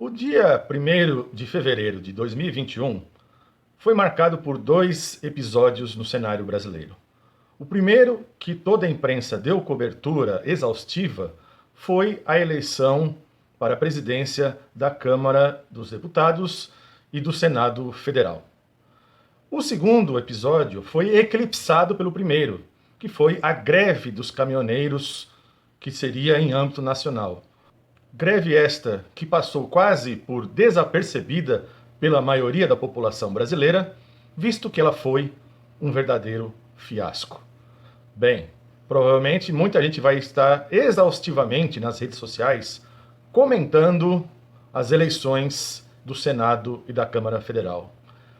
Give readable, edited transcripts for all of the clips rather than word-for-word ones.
O dia 1º de fevereiro de 2021 foi marcado por dois episódios no cenário brasileiro. O primeiro, que toda a imprensa deu cobertura exaustiva, foi a eleição para a presidência da Câmara dos Deputados e do Senado Federal. O segundo episódio foi eclipsado pelo primeiro, que foi a greve dos caminhoneiros, que seria em âmbito nacional. Greve esta que passou quase por desapercebida pela maioria da população brasileira, visto que ela foi um verdadeiro fiasco. Bem, provavelmente muita gente vai estar exaustivamente nas redes sociais comentando as eleições do Senado e da Câmara Federal.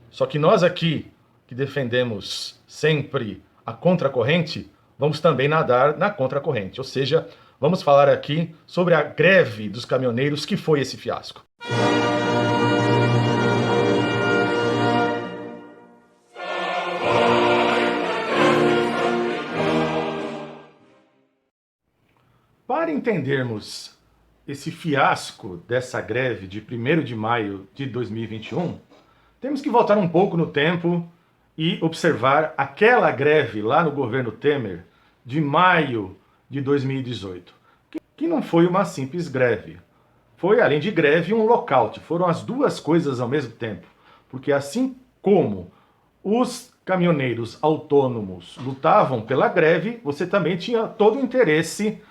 Só que nós aqui, que defendemos sempre a contracorrente, vamos também nadar na contracorrente, ou seja, vamos falar aqui sobre a greve dos caminhoneiros, que foi esse fiasco. Para entendermos esse fiasco dessa greve de 1º de maio de 2021, temos que voltar um pouco no tempo e observar aquela greve lá no governo Temer de maio de 2018, que não foi uma simples greve. Foi, além de greve, um lockout. Foram as duas coisas ao mesmo tempo. Porque assim como os caminhoneiros autônomos lutavam pela greve, você também tinha todo o interesse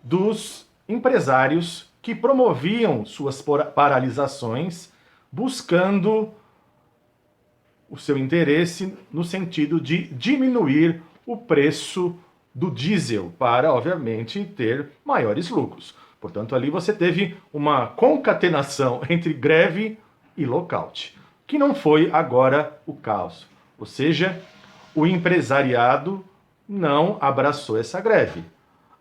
dos empresários que promoviam suas paralisações, buscando o seu interesse no sentido de diminuir o preço do diesel para, obviamente, ter maiores lucros. Portanto, ali você teve uma concatenação entre greve e lockout, que não foi agora o caso. Ou seja, o empresariado não abraçou essa greve.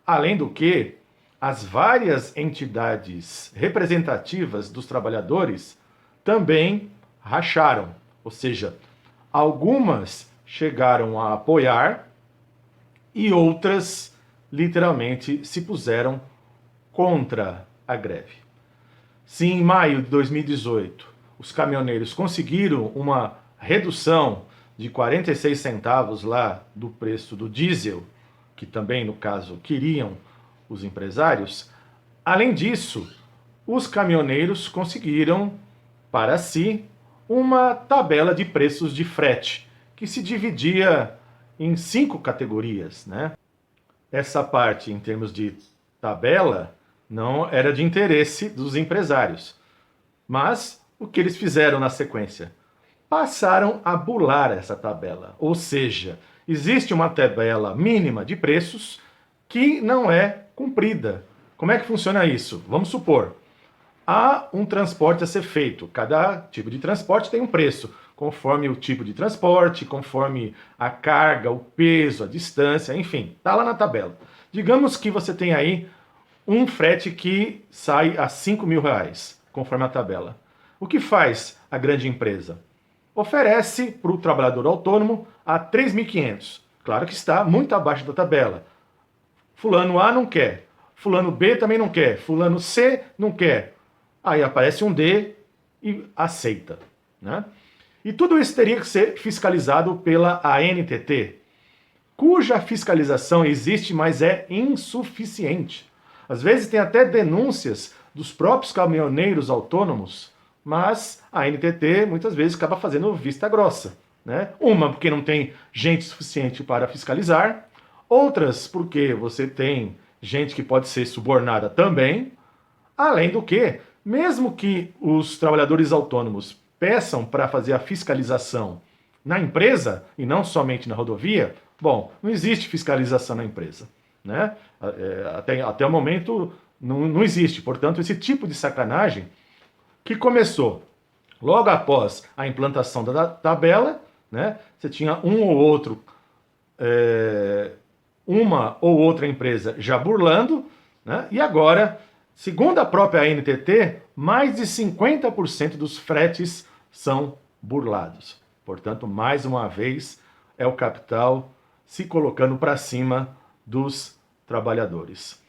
Além do que, as várias entidades representativas dos trabalhadores também racharam. Ou seja, algumas chegaram a apoiar e outras literalmente se puseram contra a greve. Se em maio de 2018 os caminhoneiros conseguiram uma redução de 46 centavos lá do preço do diesel, que também, no caso, queriam os empresários, além disso, os caminhoneiros conseguiram para si uma tabela de preços de frete, que se dividia em 5 categorias, né? Essa parte, em termos de tabela, não era de interesse dos empresários. Mas o que eles fizeram na sequência? Passaram a bular essa tabela. Ou seja, existe uma tabela mínima de preços que não é cumprida. Como é que funciona isso? Vamos supor, há um transporte a ser feito. Cada tipo de transporte tem um preço, conforme o tipo de transporte, conforme a carga, o peso, a distância, enfim, está lá na tabela. Digamos que você tem aí um frete que sai a R$ 5.000, conforme a tabela. O que faz a grande empresa? Oferece para o trabalhador autônomo a 3.500. Claro que está muito abaixo da tabela. Fulano A não quer, fulano B também não quer, fulano C não quer. Aí aparece um D e aceita, né? E tudo isso teria que ser fiscalizado pela ANTT, cuja fiscalização existe, mas é insuficiente. Às vezes tem até denúncias dos próprios caminhoneiros autônomos, mas a ANTT muitas vezes acaba fazendo vista grossa, né? Uma, porque não tem gente suficiente para fiscalizar, outras porque você tem gente que pode ser subornada também, além do que, mesmo que os trabalhadores autônomos peçam para fazer a fiscalização na empresa e não somente na rodovia, bom, não existe fiscalização na empresa, né? Até o momento não existe. Portanto, esse tipo de sacanagem que começou logo após a implantação da tabela, né? Você tinha um ou outro, uma ou outra empresa já burlando, né? E agora, segundo a própria ANTT, mais de 50% dos fretes são burlados. Portanto, mais uma vez, é o capital se colocando para cima dos trabalhadores.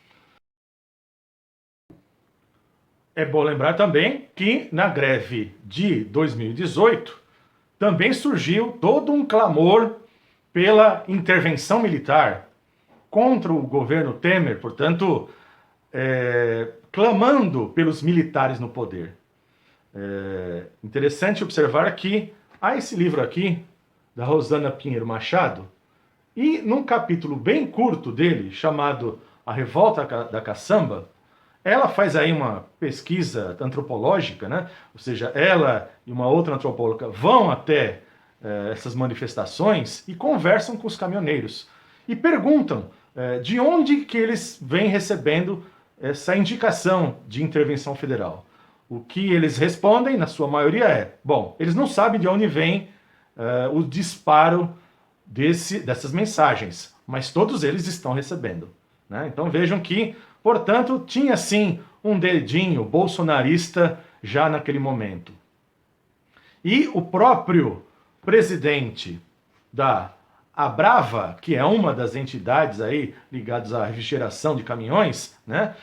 É bom lembrar também que na greve de 2018 também surgiu todo um clamor pela intervenção militar contra o governo Temer, portanto, clamando pelos militares no poder. É interessante observar que há esse livro aqui, da Rosana Pinheiro Machado, e num capítulo bem curto dele, chamado A Revolta da Caçamba, ela faz aí uma pesquisa antropológica, né? Ou seja, ela e uma outra antropóloga vão até essas manifestações e conversam com os caminhoneiros e perguntam de onde que eles vêm recebendo essa indicação de intervenção federal. O que eles respondem, na sua maioria, bom, eles não sabem de onde vem o disparo dessas mensagens, mas todos eles estão recebendo. Né? Então vejam que, portanto, tinha sim um dedinho bolsonarista já naquele momento. E o próprio presidente da Abrava, que é uma das entidades aí ligadas à refrigeração de caminhões, né,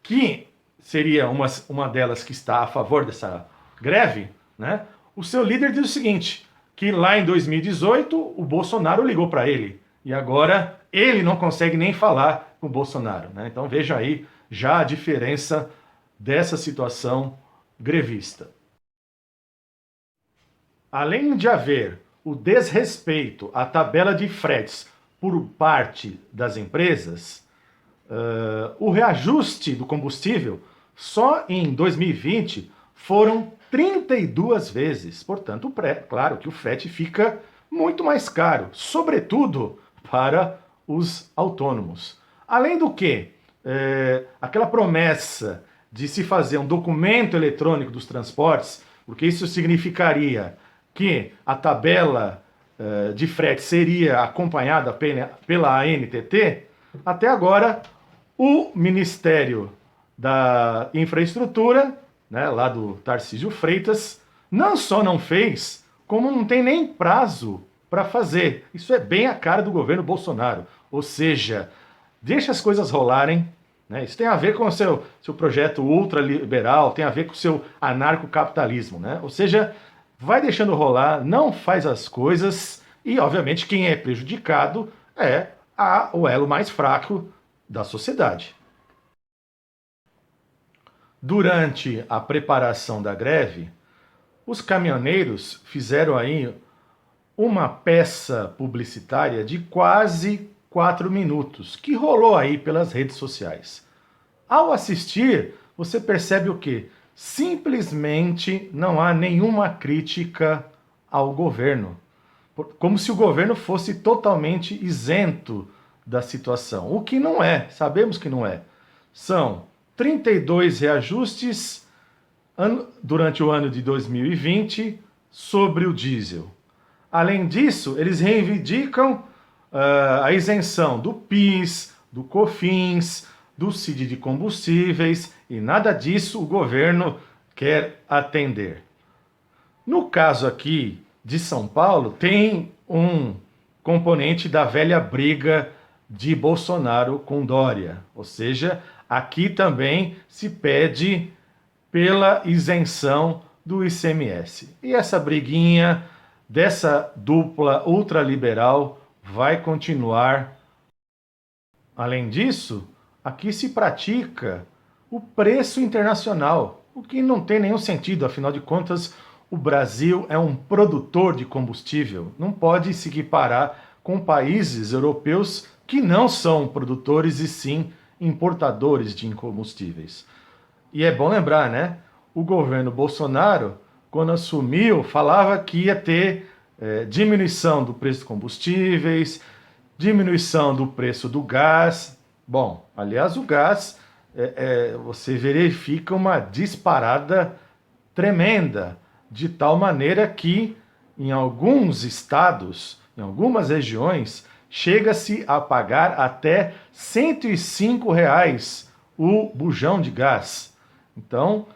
que seria uma delas que está a favor dessa greve, né, o seu líder diz o seguinte, que lá em 2018 o Bolsonaro ligou para ele e agora ele não consegue nem falar com o Bolsonaro. Né? Então veja aí já a diferença dessa situação grevista. Além de haver o desrespeito à tabela de fretes por parte das empresas, o reajuste do combustível só em 2020 foram 32 vezes. Portanto, claro que o frete fica muito mais caro, sobretudo para os autônomos. Além do que, aquela promessa de se fazer um documento eletrônico dos transportes, porque isso significaria que a tabela de frete seria acompanhada pela ANTT, até agora o Ministério da Infraestrutura, né, lá do Tarcísio Freitas, não só não fez, como não tem nem prazo para fazer. Isso é bem a cara do governo Bolsonaro. Ou seja, deixa as coisas rolarem. Né? Isso tem a ver com o seu projeto ultraliberal, tem a ver com o seu anarcocapitalismo. Né? Ou seja, vai deixando rolar, não faz as coisas e, obviamente, quem é prejudicado é o elo mais fraco da sociedade. Durante a preparação da greve, os caminhoneiros fizeram aí uma peça publicitária de quase 4 minutos, que rolou aí pelas redes sociais. Ao assistir, você percebe o quê? Simplesmente não há nenhuma crítica ao governo. Como se o governo fosse totalmente isento da situação. O que não é, sabemos que não é. São 32 reajustes durante o ano de 2020 sobre o diesel. Além disso, eles reivindicam a isenção do PIS, do COFINS, do CID de combustíveis, e nada disso o governo quer atender. No caso aqui de São Paulo, tem um componente da velha briga de Bolsonaro com Dória. Ou seja, aqui também se pede pela isenção do ICMS. E essa briguinha dessa dupla ultraliberal vai continuar. Além disso, aqui se pratica o preço internacional, o que não tem nenhum sentido, afinal de contas, o Brasil é um produtor de combustível, não pode se equiparar com países europeus que não são produtores e sim importadores de combustíveis. E é bom lembrar, né? O governo Bolsonaro, quando assumiu, falava que ia ter diminuição do preço dos combustíveis, diminuição do preço do gás. Bom, aliás, o gás, você verifica uma disparada tremenda, de tal maneira que em alguns estados, em algumas regiões, chega-se a pagar até R$ 105 o bujão de gás. Então,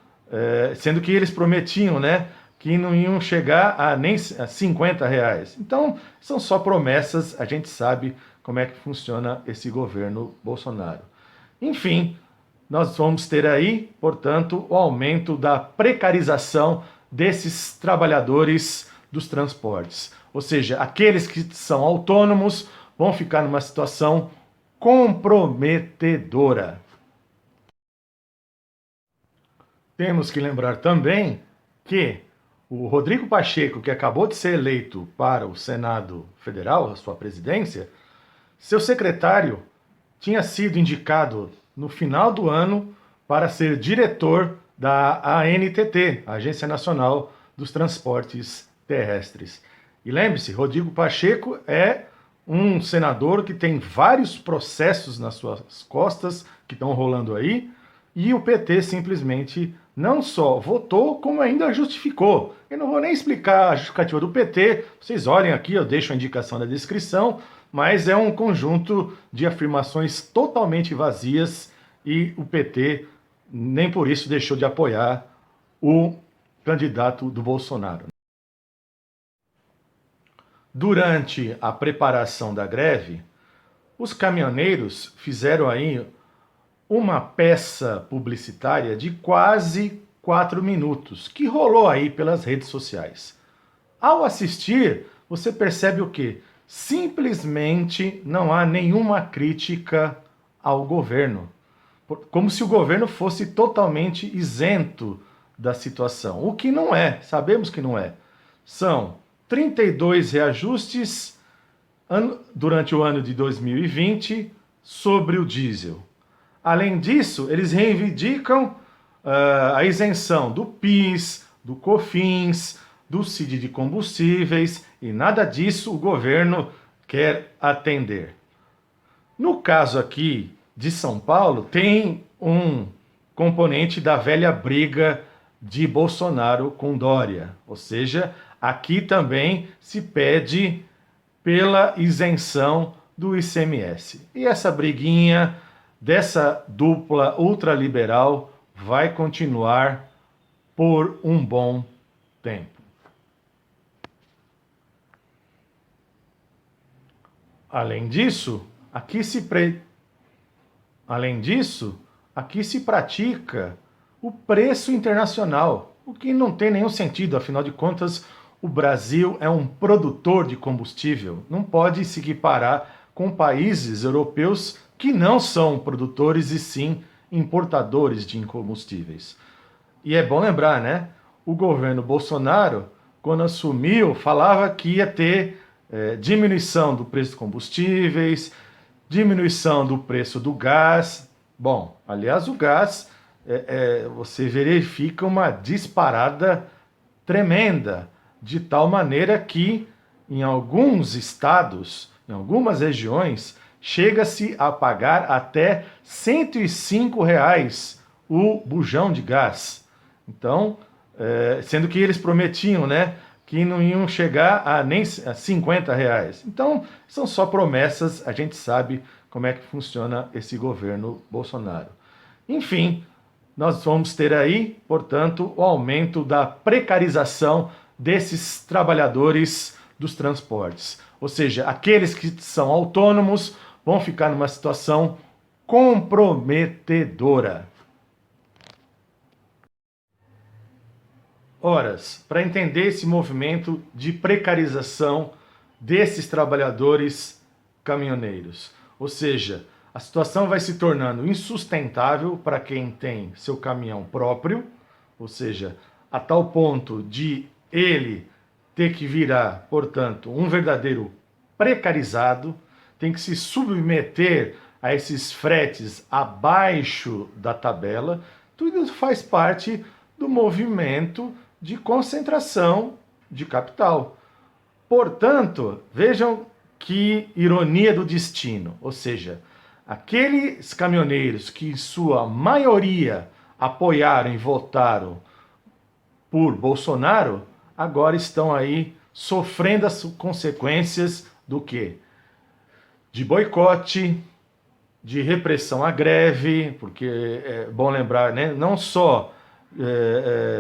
sendo que eles prometiam, né, que não iam chegar a nem a R$ 50. Então, são só promessas, a gente sabe como é que funciona esse governo Bolsonaro. Enfim, nós vamos ter aí, portanto, o aumento da precarização desses trabalhadores dos transportes. Ou seja, aqueles que são autônomos vão ficar numa situação comprometedora. Temos que lembrar também que o Rodrigo Pacheco, que acabou de ser eleito para o Senado Federal, a sua presidência, seu secretário tinha sido indicado no final do ano para ser diretor da ANTT, Agência Nacional dos Transportes Terrestres. E lembre-se, Rodrigo Pacheco é um senador que tem vários processos nas suas costas que estão rolando aí, e o PT simplesmente não só votou, como ainda justificou. Eu não vou nem explicar a justificativa do PT, vocês olhem aqui, eu deixo a indicação na descrição, mas é um conjunto de afirmações totalmente vazias e o PT nem por isso deixou de apoiar o candidato do Bolsonaro. Durante a preparação da greve, os caminhoneiros fizeram aí uma peça publicitária de quase 4 minutos, que rolou aí pelas redes sociais. Ao assistir, você percebe o quê? Simplesmente não há nenhuma crítica ao governo. Como se o governo fosse totalmente isento da situação. O que não é, sabemos que não é. São 32 reajustes durante o ano de 2020 sobre o diesel. Além disso, eles reivindicam a isenção do PIS, do COFINS, do CID de combustíveis, e nada disso o governo quer atender. No caso aqui de São Paulo, tem um componente da velha briga de Bolsonaro com Dória, ou seja, aqui também se pede pela isenção do ICMS. E essa briguinha dessa dupla ultraliberal vai continuar por um bom tempo. Além disso, aqui se pratica o preço internacional, o que não tem nenhum sentido, afinal de contas, o Brasil é um produtor de combustível, não pode se equiparar com países europeus que não são produtores e sim importadores de combustíveis. E é bom lembrar, né? O governo Bolsonaro, quando assumiu, falava que ia ter diminuição do preço dos combustíveis, diminuição do preço do gás. Bom, aliás, o gás, você verifica uma disparada tremenda, de tal maneira que em alguns estados, em algumas regiões, chega-se a pagar até R$ 105 o bujão de gás. Então, sendo que eles prometiam, né, que não iam chegar a nem a R$ 50. Então, são só promessas, a gente sabe como é que funciona esse governo Bolsonaro. Enfim, nós vamos ter aí, portanto, o aumento da precarização desses trabalhadores dos transportes. Ou seja, aqueles que são autônomos vão ficar numa situação comprometedora. Horas, para entender esse movimento de precarização desses trabalhadores caminhoneiros. Ou seja, a situação vai se tornando insustentável para quem tem seu caminhão próprio, ou seja, a tal ponto de ele ter que virar, portanto, um verdadeiro precarizado, tem que se submeter a esses fretes abaixo da tabela. Tudo isso faz parte do movimento de concentração de capital. Portanto, vejam que ironia do destino, ou seja, aqueles caminhoneiros que em sua maioria apoiaram e votaram por Bolsonaro, agora estão aí sofrendo as consequências do quê? De boicote, de repressão à greve, porque é bom lembrar, né? Não só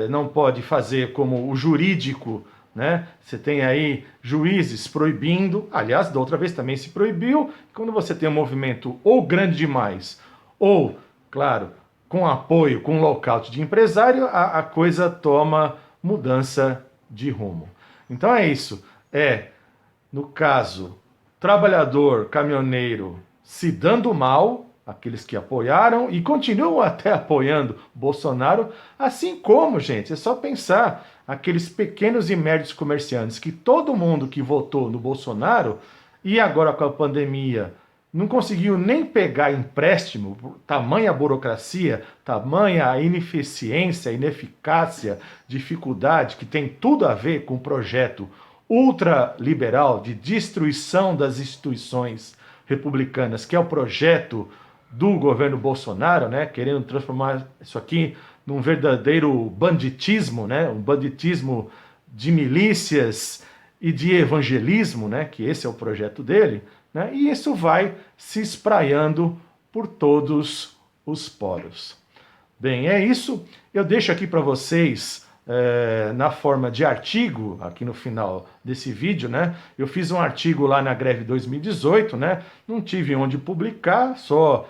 não pode fazer como o jurídico, né? Você tem aí juízes proibindo, aliás, da outra vez também se proibiu, quando você tem um movimento ou grande demais, ou, claro, com apoio, com lockout de empresário, a coisa toma mudança de rumo. Então é isso. No caso, trabalhador, caminhoneiro se dando mal, aqueles que apoiaram e continuam até apoiando Bolsonaro, assim como, gente, é só pensar aqueles pequenos e médios comerciantes que todo mundo que votou no Bolsonaro e agora com a pandemia não conseguiu nem pegar empréstimo, tamanha burocracia, tamanha a ineficiência, ineficácia, dificuldade, que tem tudo a ver com o projeto ultraliberal de destruição das instituições republicanas, que é o projeto do governo Bolsonaro, né, querendo transformar isso aqui num verdadeiro banditismo, né, um banditismo de milícias e de evangelismo, né, que esse é o projeto dele, né, e isso vai se espraiando por todos os poros. Bem, é isso. Eu deixo aqui para vocês na forma de artigo, aqui no final desse vídeo, né? Eu fiz um artigo lá na greve 2018, né? Não tive onde publicar, só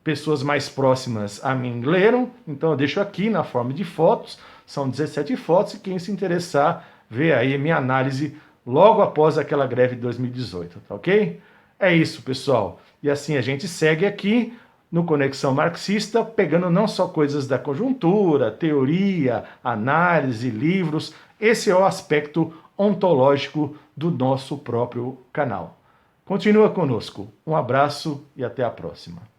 pessoas mais próximas a mim leram, então eu deixo aqui na forma de fotos, são 17 fotos, e quem se interessar, vê aí a minha análise logo após aquela greve de 2018, tá ok? É isso, pessoal. E assim a gente segue aqui no Conexão Marxista, pegando não só coisas da conjuntura, teoria, análise, livros. Esse é o aspecto ontológico do nosso próprio canal. Continua conosco. Um abraço e até a próxima.